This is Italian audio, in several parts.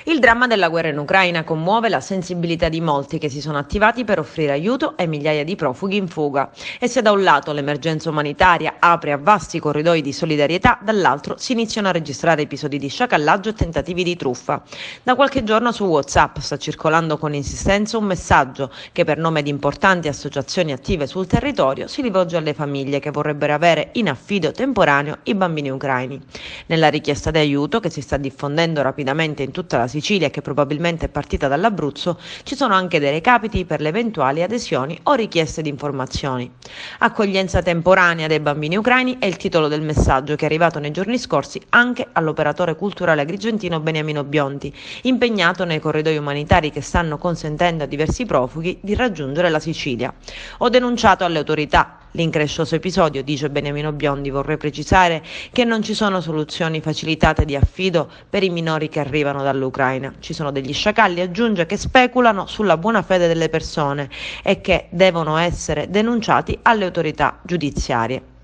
Il dramma della guerra in Ucraina commuove la sensibilità di molti che si sono attivati per offrire aiuto ai migliaia di profughi in fuga. E se da un lato l'emergenza umanitaria apre a vasti corridoi di solidarietà, dall'altro si iniziano a registrare episodi di sciacallaggio e tentativi di truffa. Da qualche giorno su WhatsApp sta circolando con insistenza un messaggio che per nome di importanti associazioni attive sul territorio si rivolge alle famiglie che vorrebbero avere in affido temporaneo i bambini ucraini. Nella richiesta di aiuto, che si sta diffondendo rapidamente in tutta la Sicilia e che probabilmente è partita dall'Abruzzo, ci sono anche dei recapiti per le eventuali adesioni o richieste di informazioni. Accoglienza temporanea dei bambini ucraini è il titolo del messaggio che è arrivato nei giorni scorsi anche all'operatore culturale agrigentino Beniamino Bionti, impegnato nei corridoi umanitari che stanno consentendo a diversi profughi di raggiungere la Sicilia. Ho denunciato alle autorità l'increscioso episodio, dice Beniamino Biondi. Vorrei precisare che non ci sono soluzioni facilitate di affido per i minori che arrivano dall'Ucraina. Ci sono degli sciacalli, aggiunge, che speculano sulla buona fede delle persone e che devono essere denunciati alle autorità giudiziarie.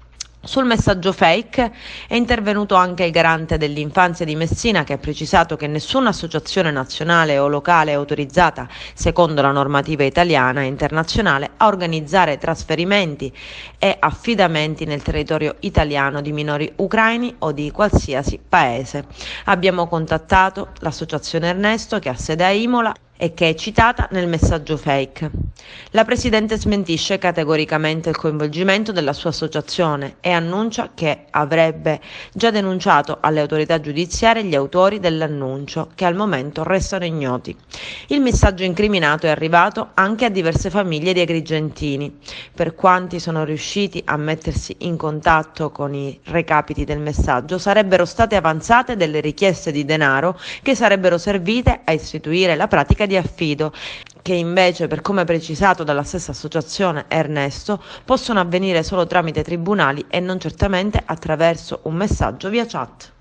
Sul messaggio fake è intervenuto anche il garante dell'infanzia di Messina, che ha precisato che nessuna associazione nazionale o locale è autorizzata, secondo la normativa italiana e internazionale, a organizzare trasferimenti e affidamenti nel territorio italiano di minori ucraini o di qualsiasi paese. Abbiamo contattato l'associazione Ernesto, che ha sede a Imola e che è citata nel messaggio fake. La Presidente smentisce categoricamente il coinvolgimento della sua associazione e annuncia che avrebbe già denunciato alle autorità giudiziarie gli autori dell'annuncio, che al momento restano ignoti. Il messaggio incriminato è arrivato anche a diverse famiglie di agrigentini. Per quanti sono riusciti a mettersi in contatto con i recapiti del messaggio, sarebbero state avanzate delle richieste di denaro che sarebbero servite a istituire la pratica di affido, che invece, per come precisato dalla stessa associazione Ernesto, possono avvenire solo tramite tribunali e non certamente attraverso un messaggio via chat.